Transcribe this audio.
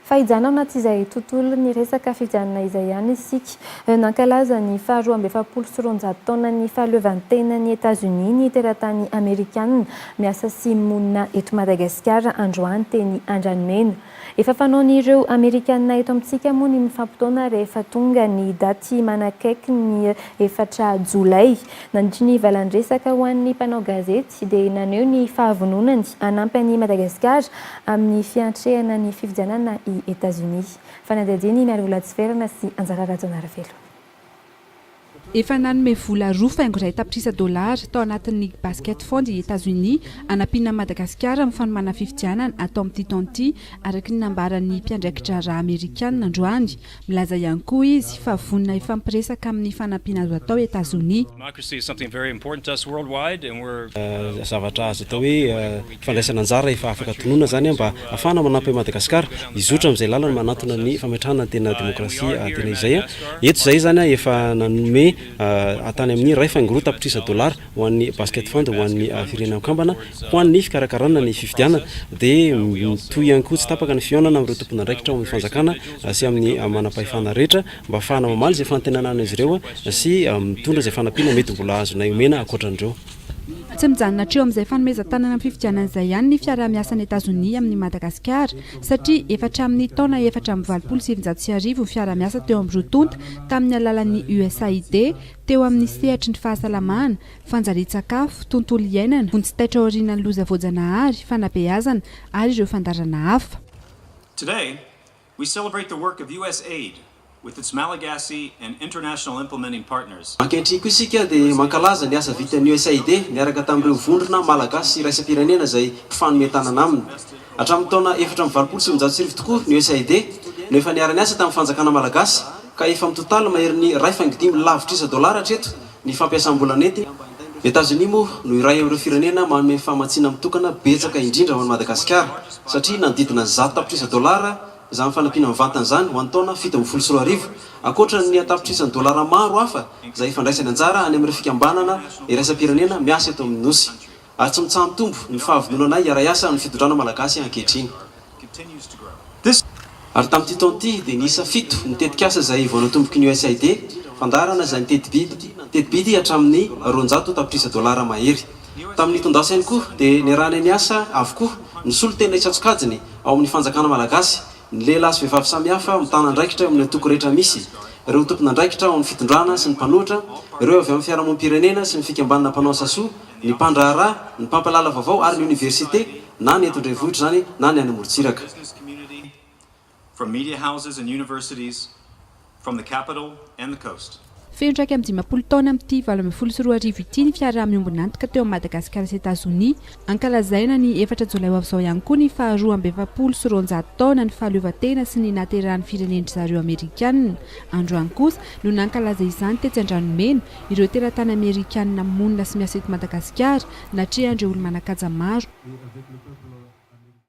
Fahijanao anaty izay tontolo ny resaka fijanona izay ihany isika nankalaza ny faharoa amby efapolo sy roanjato taona ny fahaleovantenan'ny États-Unis ny teratany Amerikanina miasa sy monina eto Madagasikara androany teny Andranomena. Efa fanaon'ireo Amerikanina eto amintsika moa ny mifampitaona rehefa tonga ny daty manakaiky ny 4 Jolay. Nandritry ny valandresaka ho an'ny mpanao gazety dia naneho ny fahavononany hanampy an'i Madagasikara amin'ny fiantrehana ny fifidianana i États-Unis. Fanadihadiany miaro Latsiverana sy Anjara Rajonarafelo. Efa nanome vola roa faingo iray tapitrisa $, tao anatin'ny basket fond i États-Unis anampiana Madagasikara amin'ny fanomana fifidianana atao amin'ity taon'ity araka ny nambaran'ny mpiandraikitra raha Amerikanina androany. Milaza ihany koa izy fa vonona ifampiresaka amin'ny fanampiana azo atao États-Unis. Zavatra azo atao hoe fandraisana anjara efa afaka tonona zany mba afahana manampy Madagasikara izotra amin'izay lalana manatona ny fametrahana tena demokrasia tena izay. Eto izay zany efa nanome atany amin'ny ray faingo roa tapitrisa $, ho an'ny basket fund ho an'ny firenena kambana ho an'ny fikarakarana ny fifidianana dia toy ihany koa tsy tapaka ny fihaonana amin'ireo tompon'andraikitra amin'ny fanjakana sy amin'ny manam-pahefana rehetra mba ahafahana mamaly izay fanantenanana izy ireo sy mitondra izay fanampiana mety mbola azona omena ankoatran'ireo. Tsy mijanona hatreo amin'izay fanomezan-tanana amin'ny fifidianana izay ihany ny fiaraha-miasan'ny États-Unis amin'ny Madagasikara satria efa hatramin'ny taona 427 ny fiaraha-miasa teo amin'ny rotonta tamin'ny alalan'ny USAID teo amin'ny sehatry ny fahasalamana, fanjarian-tsakafo, tontolo iainana, vonjy-taitra aorianan'ny loza voajanahary, fanabeazana ary ireo fandarana hafa. Today, we celebrate the work of USAID with its Malagasy and international implementing partners. Ankehitriny isika dia mankalaza ny asa vitan'ny USAID miaraka tamin'ireo vondrona Malagasy raisa-pirenena izay mifanometanana aminy. Hatramin'ny taona 427 tokoa ny USAID no efa niara niasa tamin'ny fanjakana Malagasy ka efa mitotala maherin'ny $2.5 lavitrisa hatreto ny fampiasam-bolana entiny. États-Unis moa no iray amin'ireo firenena manome famatsiana mitokana betsaka indrindra ho an'i Madagasikara satria nanodidina $100 tapitrisa izany fanampiana mivantana izany ho an'ny taona 7 ankoatra ny tapitrisa $, maro hafa izay fandraisany anjara any amin'ireo fikambanana iraisam-pirenena miasa eto amin'ny nosy. Ary tsy mitsaha-mitombo ny fahavononana iara-iasa ny fitondrana malagasy ankehitriny. Ary tamin'ity taon'ity dia niisa 7 ny tetikasa izay vao natomboky ny USAID fandarana izay teti-bidy hatramin'ny $200 tapitrisa mahery. Tamin'ny tondasa ihany koa dia niarahana ny asa avokoa ny solotena isatsokajiny ao amin'ny fanjakana malagasy. Ny lehilahy sy vehivavy samihafa mitana andraikitra amin'ny atoko rehetra misy. Ireo tompon'andraikitra ao amin'ny fitondrana sy ny mpanoatra, ireo avy amin'ny fiarahamonim-pirenena sy ny fikambanana mpanao asa soa, ny mpandraharaha, ny mpampalala vaovao ary ny université na ny eto andrenivohitra zany na ny any amorontsiraka. From media houses and universities, from the capital and the coast. Fendraiky amin'ny 10 taona amin'ity 24 ity ny fiaraha-miombonantoka teo Madagasikara sy États-Unis ankalazaina ny 4 Jolay ho avy izao ihany koa ny faharoa amby efapolo sy roanjato taona ny fahaleovantena sy ny nahaterahan'ny firenenry zareo Amerikanina. Androany kosa no nankalaza izany tetsy Andranomena ireo teratany Amerikanina monina sy miasa eto Madagasikara natrehandreo olo manakaja maro.